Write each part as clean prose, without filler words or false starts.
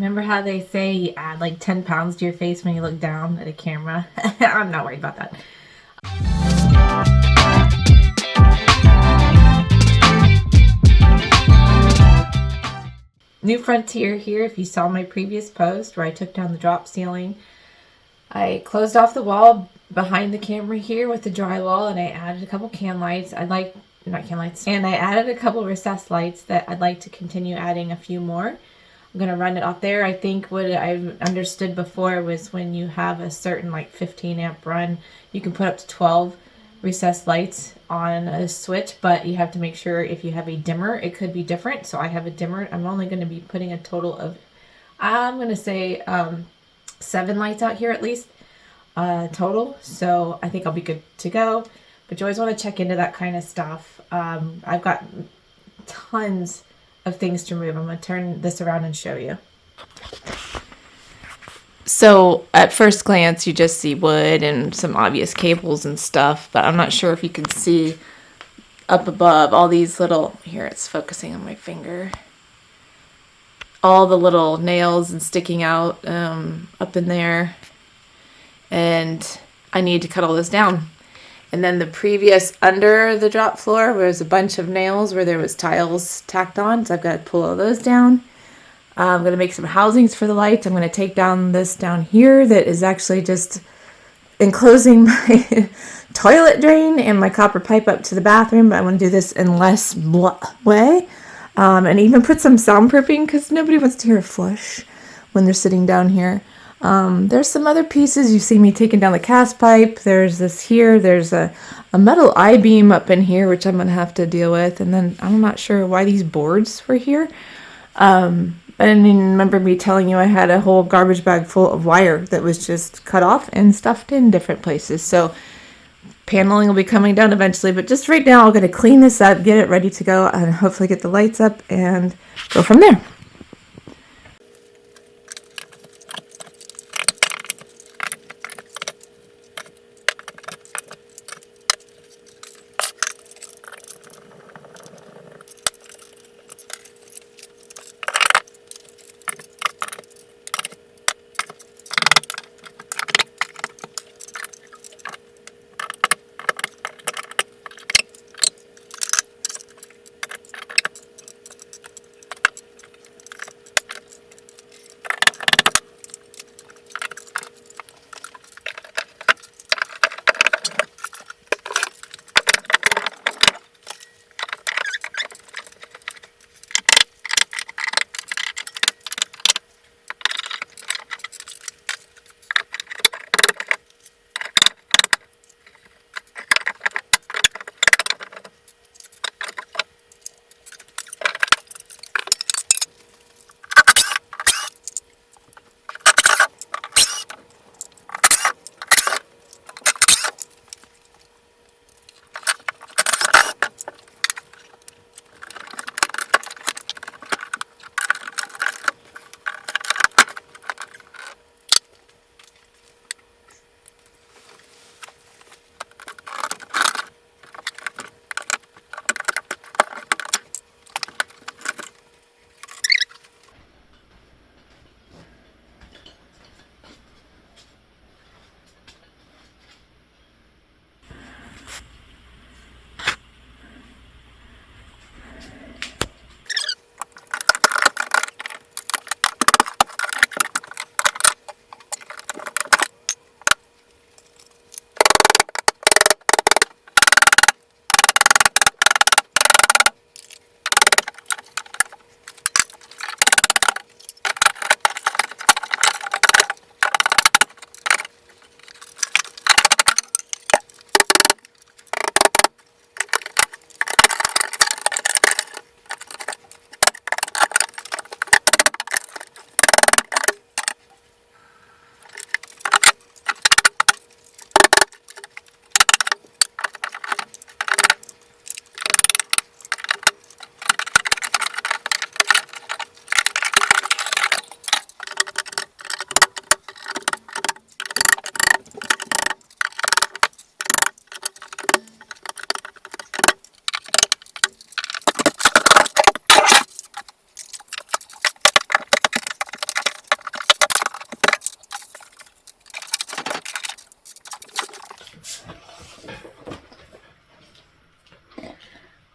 Remember how they say you add like 10 pounds to your face when you look down at a camera? I'm not worried about that. New frontier here. If you saw my previous post where I took down the drop ceiling, I closed off the wall behind the camera here with the drywall, and I added a couple can lights. Not can lights, and I added a couple recessed lights that I'd like to continue adding a few more. I'm gonna run it off there. I think what I understood before was when you have a certain like 15 amp run, you can put up to 12 recessed lights on a switch, but you have to make sure if you have a dimmer, it could be different. So I have a dimmer. I'm only going to be putting a total of, I'm going to say 7 lights out here at least total. So I think I'll be good to go. But you always want to check into that kind of stuff. I've got tons of things to remove. I'm going to turn this around and show you. So at first glance, you just see wood and some obvious cables and stuff, but I'm not sure if you can see up above all these little, here it's focusing on my finger, all the little nails and sticking out up in there, and I need to cut all this down. And then the previous, under the drop floor, was a bunch of nails where there was tiles tacked on, so I've got to pull all those down. I'm going to make some housings for the lights. I'm going to take down this down here that is actually just enclosing my toilet drain and my copper pipe up to the bathroom. But I want to do this in less way. And even put some soundproofing because nobody wants to hear a flush when they're sitting down here. There's some other pieces. You see me taking down the cast pipe. There's this here. There's a metal I-beam up in here, which I'm going to have to deal with. And then I'm not sure why these boards were here. I didn't even remember me telling you I had a whole garbage bag full of wire that was just cut off and stuffed in different places. So paneling will be coming down eventually, but just right now I'm going to clean this up, get it ready to go, and hopefully get the lights up and go from there.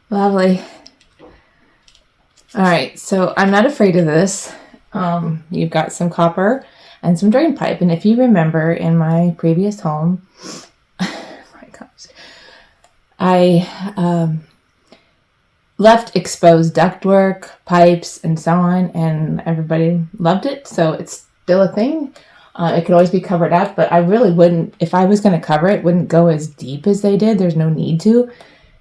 Lovely. All right, so I'm not afraid of this. You've got some copper and some drain pipe. And if you remember in my previous home, my gosh, I left exposed ductwork, pipes, and so on, and everybody loved it. So it's still a thing. It could always be covered up, but I really wouldn't, if I was going to cover it, wouldn't go as deep as they did. There's no need to.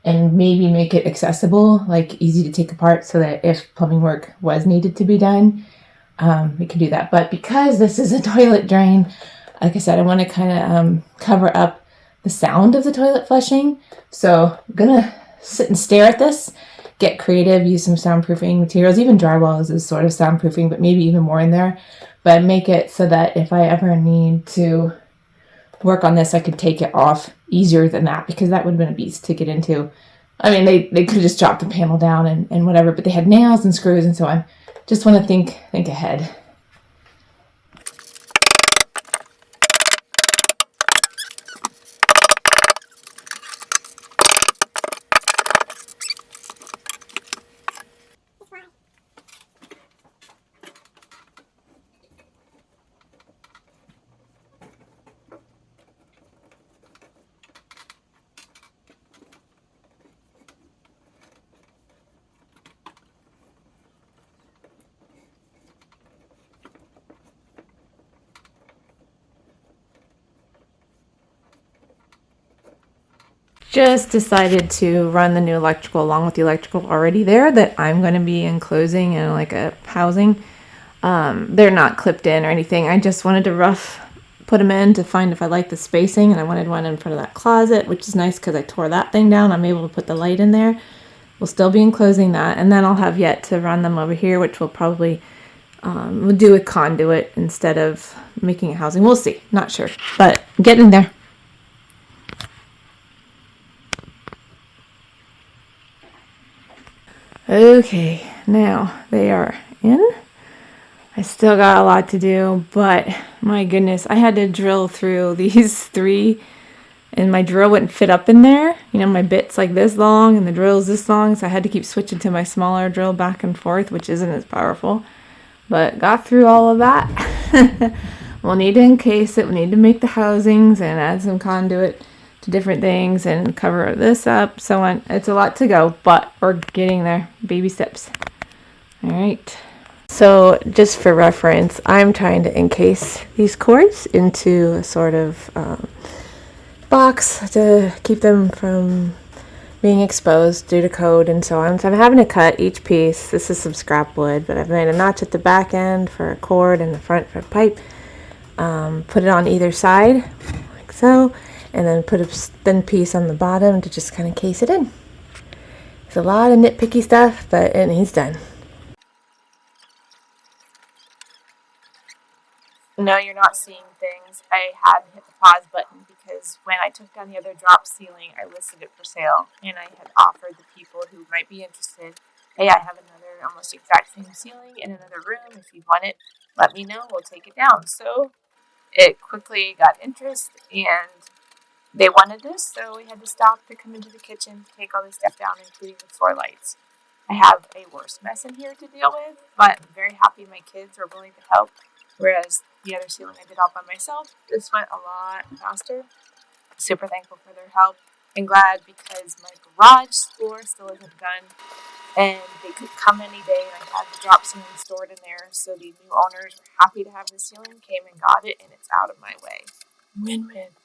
And maybe make it accessible, like easy to take apart, so that if plumbing work was needed to be done, we can do that. But because this is a toilet drain, like I said, I want to kind of cover up the sound of the toilet flushing. So I'm gonna sit and stare at this, get creative, use some soundproofing materials. Even drywall is sort of soundproofing, but maybe even more in there. But make it so that if I ever need to work on this, I could take it off easier than that, because that would have been a beast to get into. I mean, they could have just dropped the panel down and whatever, but they had nails and screws and so on. Just want to think ahead. Just decided to run the new electrical along with the electrical already there that I'm going to be enclosing in like a housing. They're not clipped in or anything. I just wanted to put them in to find if I like the spacing, and I wanted one in front of that closet, which is nice because I tore that thing down. I'm able to put the light in there. We'll still be enclosing that, and then I'll have yet to run them over here, which will probably we'll do a conduit instead of making a housing. We'll see. Not sure, but getting there. Okay, now they are in. I still got a lot to do, but my goodness, I had to drill through these 3, and my drill wouldn't fit up in there. You know, my bit's like this long and the drill's this long, so I had to keep switching to my smaller drill back and forth, which isn't as powerful. But got through all of that. We'll need to encase it, we need to make the housings and add some conduit to different things and cover this up, so on. It's a lot to go, but we're getting there. Baby steps. All right. So just for reference, I'm trying to encase these cords into a sort of box to keep them from being exposed due to code and so on. So I'm having to cut each piece. This is some scrap wood, but I've made a notch at the back end for a cord and the front for a pipe. Put it on either side, like so, and then put a thin piece on the bottom to just kind of case it in. It's a lot of nitpicky stuff, but it needs done. No, you're not seeing things. I had hit the pause button because when I took down the other drop ceiling, I listed it for sale, and I had offered the people who might be interested, hey, I have another almost exact same ceiling in another room. If you want it, let me know. We'll take it down. So it quickly got interest, and they wanted this, so we had to stop to come into the kitchen to take all this stuff down, including the floor lights. I have a worse mess in here to deal with, but I'm very happy my kids were willing to help, whereas the other ceiling I did all by myself. This went a lot faster. Super thankful for their help, and glad because my garage floor still isn't done, and they could come any day, and I had the drop ceiling stored in there, so the new owners were happy to have the ceiling, came and got it, and it's out of my way. Win-win.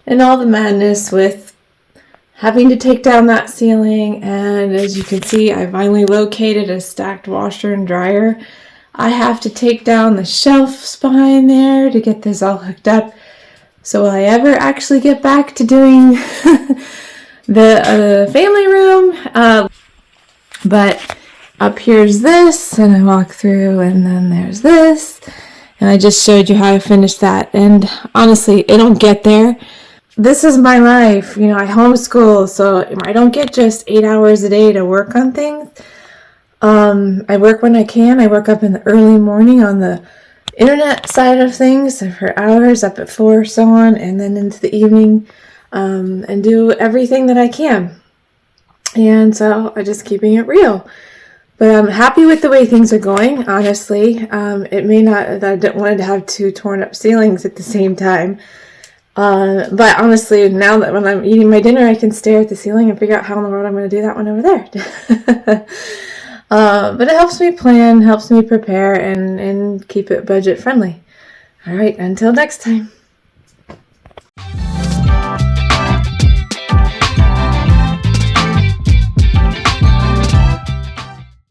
and all the madness with having to take down that ceiling. And as you can see, I finally located a stacked washer and dryer. I have to take down the shelves behind there to get this all hooked up. So will I ever actually get back to doing the family room? But up here's this, and I walk through, and then there's this. And I just showed you how I finished that. And honestly, it'll get there. This is my life. You know, I homeschool, so I don't get just 8 hours a day to work on things. I work when I can. I work up in the early morning on the internet side of things for hours, up at 4, so on, and then into the evening, and do everything that I can. And so I'm just keeping it real. But I'm happy with the way things are going, honestly. It may not, I don't want to have 2 torn up ceilings at the same time. But honestly, now that when I'm eating my dinner, I can stare at the ceiling and figure out how in the world I'm going to do that one over there. But it helps me plan, helps me prepare, and keep it budget friendly. All right, until next time.